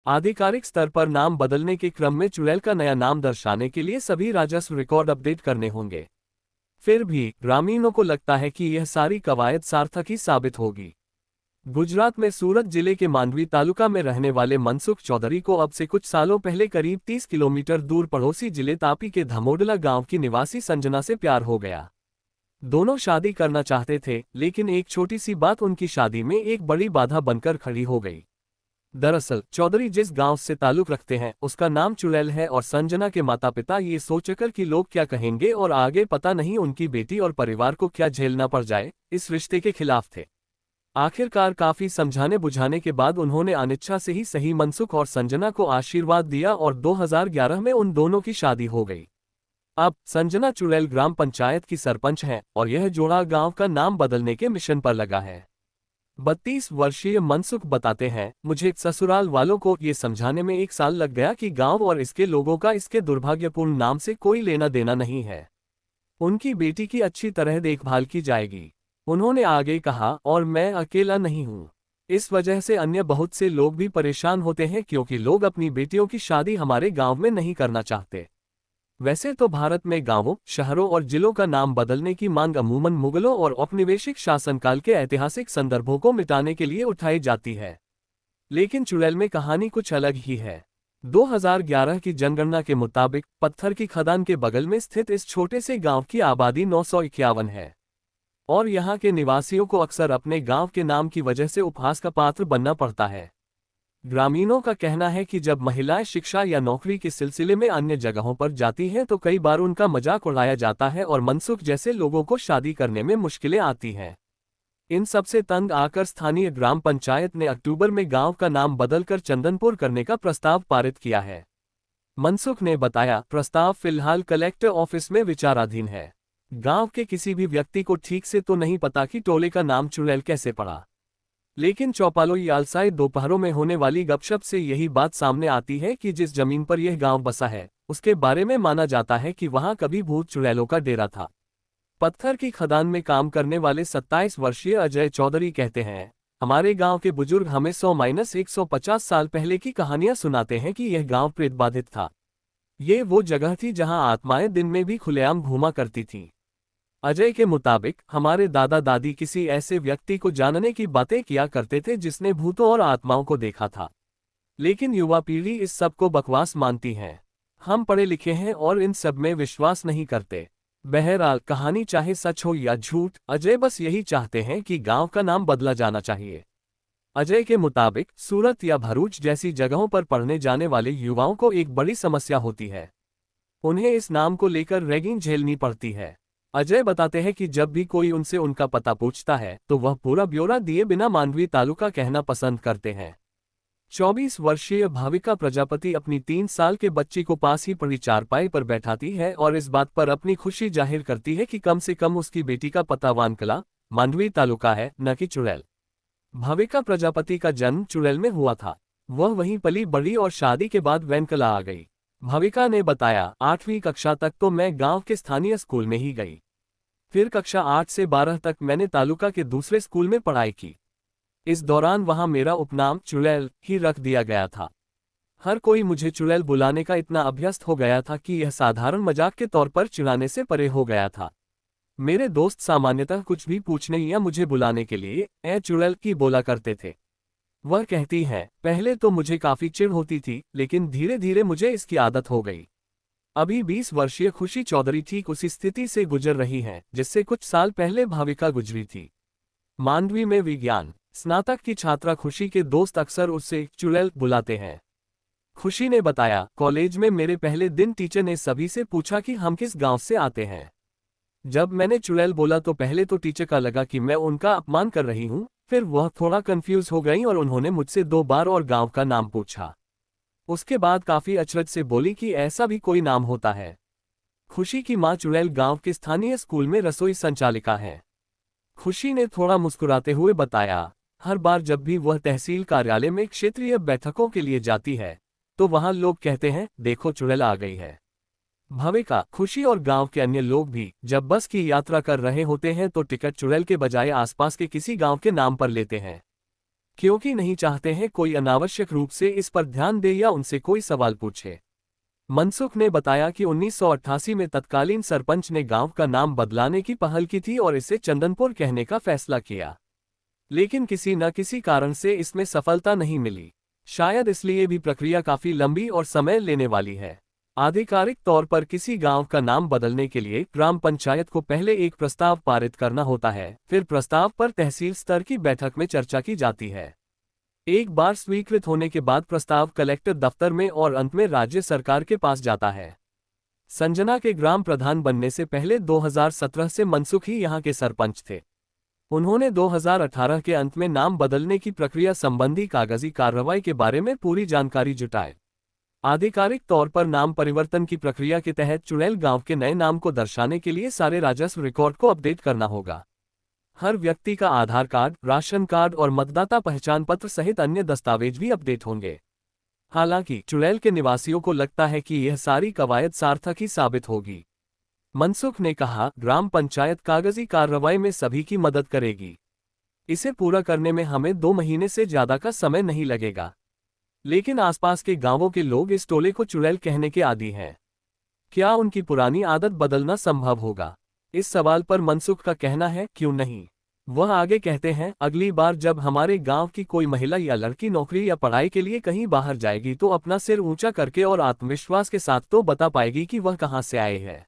आधिकारिक स्तर पर नाम बदलने के क्रम में चुड़ैल का नया नाम दर्शाने के लिए सभी राजस्व रिकॉर्ड अपडेट करने होंगे। फिर भी ग्रामीणों को लगता है कि यह सारी कवायद सार्थक ही साबित होगी। गुजरात में सूरत जिले के मांडवी तालुका में रहने वाले मनसुख चौधरी को अब से कुछ सालों पहले करीब 30 किलोमीटर दूर पड़ोसी जिले तापी के धमोडला गांव की निवासी संजना से प्यार हो गया। दोनों शादी करना चाहते थे, लेकिन एक छोटी सी बात उनकी शादी में एक बड़ी बाधा बनकर खड़ी हो गई। दरअसल चौधरी जिस गांव से ताल्लुक रखते हैं उसका नाम चुड़ैल है और संजना के माता पिता ये सोचकर कि लोग क्या कहेंगे और आगे पता नहीं उनकी बेटी और परिवार को क्या झेलना पड़ जाए, इस रिश्ते के खिलाफ थे। आखिरकार काफी समझाने बुझाने के बाद उन्होंने अनिच्छा से ही सही मनसुख और संजना को आशीर्वाद दिया और 2011 में उन दोनों की शादी हो गई। अब संजना चुड़ैल ग्राम पंचायत की सरपंच हैं और यह जोड़ा गांव का नाम बदलने के मिशन पर लगा है। 32 वर्षीय मनसुख बताते हैं, मुझे ससुराल वालों को ये समझाने में 1 साल लग गया कि गांव और इसके लोगों का इसके दुर्भाग्यपूर्ण नाम से कोई लेना देना नहीं है। उनकी बेटी की अच्छी तरह देखभाल की जाएगी। उन्होंने आगे कहा, और मैं अकेला नहीं हूँ। इस वजह से अन्य बहुत से लोग भी परेशान होते हैं क्योंकि लोग अपनी बेटियों की शादी हमारे गांव में नहीं करना चाहते। वैसे तो भारत में गांवों, शहरों और जिलों का नाम बदलने की मांग अमूमन मुगलों और औपनिवेशिक शासनकाल के ऐतिहासिक संदर्भों को मिटाने के लिए उठाई जाती है, लेकिन चुड़ैल में कहानी कुछ अलग ही है। 2011 की जनगणना के मुताबिक पत्थर की खदान के बगल में स्थित इस छोटे से गांव की आबादी 951 है और यहाँ के निवासियों को अक्सर अपने गांव के नाम की वजह से उपहास का पात्र बनना पड़ता है। ग्रामीणों का कहना है कि जब महिलाएं शिक्षा या नौकरी के सिलसिले में अन्य जगहों पर जाती हैं तो कई बार उनका मजाक उड़ाया जाता है और मनसुख जैसे लोगों को शादी करने में मुश्किलें आती हैं। इन सबसे तंग आकर स्थानीय ग्राम पंचायत ने अक्टूबर में गांव का नाम बदलकर चंदनपुर करने का प्रस्ताव पारित किया है। मनसुख ने बताया, प्रस्ताव फिलहाल कलेक्टर ऑफिस में विचाराधीन है। गांव के किसी भी व्यक्ति को ठीक से तो नहीं पता कि टोले का नाम चुड़ैल कैसे पड़ा, लेकिन चौपालों यालसाई दोपहरों में होने वाली गपशप से यही बात सामने आती है कि जिस जमीन पर यह गांव बसा है उसके बारे में माना जाता है कि वहां कभी भूत चुड़ैलों का डेरा था। पत्थर की खदान में काम करने वाले 27 वर्षीय अजय चौधरी कहते हैं, हमारे गांव के बुजुर्ग हमें 100-150 साल पहले की कहानियां सुनाते हैं कि यह गांव प्रेत बाधित था। ये वो जगह थी जहां आत्माएं दिन में भी खुलेआम घूमा करती थीं। अजय के मुताबिक हमारे दादा दादी किसी ऐसे व्यक्ति को जानने की बातें किया करते थे जिसने भूतों और आत्माओं को देखा था, लेकिन युवा पीढ़ी इस सब को बकवास मानती है। हम पढ़े लिखे हैं और इन सब में विश्वास नहीं करते। बहरहाल कहानी चाहे सच हो या झूठ, अजय बस यही चाहते हैं कि गांव का नाम बदला जाना चाहिए। अजय के मुताबिक सूरत या भरूच जैसी जगहों पर पढ़ने जाने वाले युवाओं को एक बड़ी समस्या होती है। उन्हें इस नाम को लेकर रैगिंग झेलनी पड़ती है। अजय बताते हैं कि जब भी कोई उनसे उनका पता पूछता है तो वह पूरा ब्यौरा दिए बिना मांडवी तालुका कहना पसंद करते हैं। 24 वर्षीय भाविका प्रजापति अपनी 3 साल के बच्ची को पास ही पड़ी चारपाई पर बैठाती है और इस बात पर अपनी खुशी जाहिर करती है कि कम से कम उसकी बेटी का पता वानकला, मांडवी तालुका है, न कि चुड़ैल। भाविका प्रजापति का जन्म चुड़ैल में हुआ था। वह वहीं पली बड़ी और शादी के बाद वैनकला आ गई। भाविका ने बताया, 8वीं कक्षा तक तो मैं गांव के स्थानीय स्कूल में ही गई। फिर कक्षा 8 से 12 तक मैंने तालुका के दूसरे स्कूल में पढ़ाई की। इस दौरान वहां मेरा उपनाम चुड़ैल ही रख दिया गया था। हर कोई मुझे चुड़ैल बुलाने का इतना अभ्यस्त हो गया था कि यह साधारण मजाक के तौर पर चिढ़ाने से परे हो गया था। मेरे दोस्त सामान्यतः कुछ भी पूछने या मुझे बुलाने के लिए ए चुड़ैल की बोला करते थे। वह कहती हैं, पहले तो मुझे काफी चिढ़ होती थी, लेकिन धीरे धीरे मुझे इसकी आदत हो गई। अभी 20 वर्षीय खुशी चौधरी ठीक उसी स्थिति से गुजर रही हैं जिससे कुछ साल पहले भाविका गुजरी थी। मांडवी में विज्ञान स्नातक की छात्रा खुशी के दोस्त अक्सर उससे चुड़ैल बुलाते हैं। खुशी ने बताया, कॉलेज में मेरे पहले दिन टीचर ने सभी से पूछा कि हम किस गांव से आते हैं। जब मैंने चुड़ैल बोला तो पहले तो टीचर का लगा कि मैं उनका अपमान कर रही हूं, फिर वह थोड़ा कंफ्यूज हो गई और उन्होंने मुझसे 2 बार और गांव का नाम पूछा। उसके बाद काफी अचरज से बोली कि ऐसा भी कोई नाम होता है। खुशी की मां चुड़ैल गांव के स्थानीय स्कूल में रसोई संचालिका है। खुशी ने थोड़ा मुस्कुराते हुए बताया, हर बार जब भी वह तहसील कार्यालय में क्षेत्रीय बैठकों के लिए जाती है तो वहां लोग कहते हैं, देखो चुड़ैल आ गई है। भाविका, खुशी और गांव के अन्य लोग भी जब बस की यात्रा कर रहे होते हैं तो टिकट चुड़ैल के बजाय आसपास के किसी गांव के नाम पर लेते हैं। क्योंकि नहीं चाहते हैं कोई अनावश्यक रूप से इस पर ध्यान दे या उनसे कोई सवाल पूछे। मनसुख ने बताया कि 1988 में तत्कालीन सरपंच ने गांव का नाम बदलाने की पहल की थी और इसे चंदनपुर कहने का फैसला किया, लेकिन किसी न किसी कारण से इसमें सफलता नहीं मिली। शायद इसलिए भी प्रक्रिया काफी लंबी और समय लेने वाली है। आधिकारिक तौर पर किसी गांव का नाम बदलने के लिए ग्राम पंचायत को पहले एक प्रस्ताव पारित करना होता है, फिर प्रस्ताव पर तहसील स्तर की बैठक में चर्चा की जाती है। एक बार स्वीकृत होने के बाद प्रस्ताव कलेक्टर दफ्तर में और अंत में राज्य सरकार के पास जाता है। संजना के ग्राम प्रधान बनने से पहले 2017 से मनसुख ही यहाँ के सरपंच थे। उन्होंने 2018 के अंत में नाम बदलने की प्रक्रिया संबंधी कागजी कार्रवाई के बारे में पूरी जानकारी जुटाई। आधिकारिक तौर पर नाम परिवर्तन की प्रक्रिया के तहत चुड़ैल गांव के नए नाम को दर्शाने के लिए सारे राजस्व रिकॉर्ड को अपडेट करना होगा। हर व्यक्ति का आधार कार्ड, राशन कार्ड और मतदाता पहचान पत्र सहित अन्य दस्तावेज भी अपडेट होंगे। हालांकि चुड़ैल के निवासियों को लगता है कि यह सारी कवायद सार्थक ही साबित होगी। मनसुख ने कहा, ग्राम पंचायत कागजी कार्रवाई में सभी की मदद करेगी। इसे पूरा करने में हमें 2 महीने से ज्यादा का समय नहीं लगेगा। लेकिन आसपास के गांवों के लोग इस टोले को चुड़ैल कहने के आदी हैं। क्या उनकी पुरानी आदत बदलना संभव होगा? इस सवाल पर मनसुख का कहना है, क्यों नहीं। वह आगे कहते हैं, अगली बार जब हमारे गांव की कोई महिला या लड़की नौकरी या पढ़ाई के लिए कहीं बाहर जाएगी तो अपना सिर ऊंचा करके और आत्मविश्वास के साथ तो बता पाएगी कि वह कहां से आए हैं।